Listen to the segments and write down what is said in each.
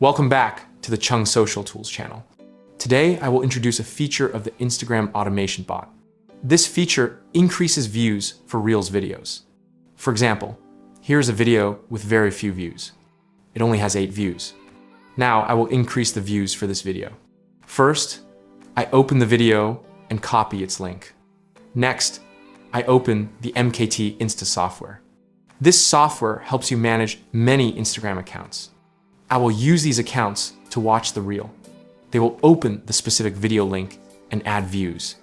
Welcome back to the Chung Social Tools channel. Today, I will introduce a feature of the Instagram automation bot. This feature increases views for Reels videos. For example, here's a video with very few views. It only has 8 views. Now I will increase the views for this video. First, I open the video and copy its link. Next, I open the MKT Insta software. This software helps you manage many Instagram accounts. I will use these accounts to watch the reel. They will open the specific video link and add views.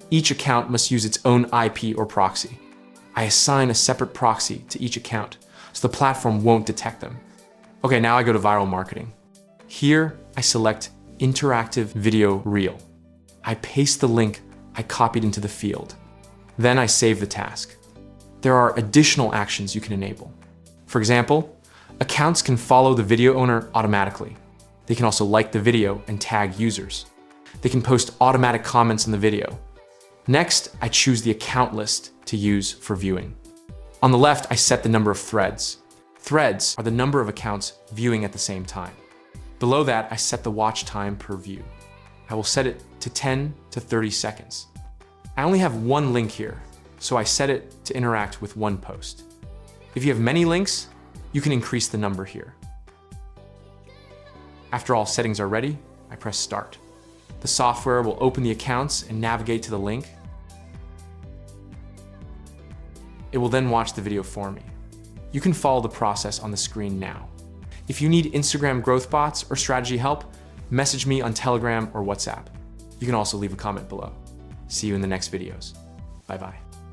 Each account must use its own IP or proxy. I assign a separate proxy to each account so the platform won't detect them. Okay, now I go to viral marketing. Here, I select interactive video reel. I paste the link I copied into the field. Then I save the task. There are additional actions you can enable. For example, accounts can follow the video owner automatically. They can also like the video and tag users. They can post automatic comments in the video. Next, I choose the account list to use for viewing. On the left, I set the number of threads. Threads are the number of accounts viewing at the same time. Below that, I set the watch time per view. I will set it to 10 to 30 seconds. I only have one link here, so I set it to interact with one post. If you have many links, you can increase the number here. After all settings are ready, I press start. The software will open the accounts and navigate to the link. It will then watch the video for me. You can follow the process on the screen now. If you need Instagram growth bots or strategy help, message me on Telegram or WhatsApp. You can also leave a comment below. See you in the next videos. Bye-bye.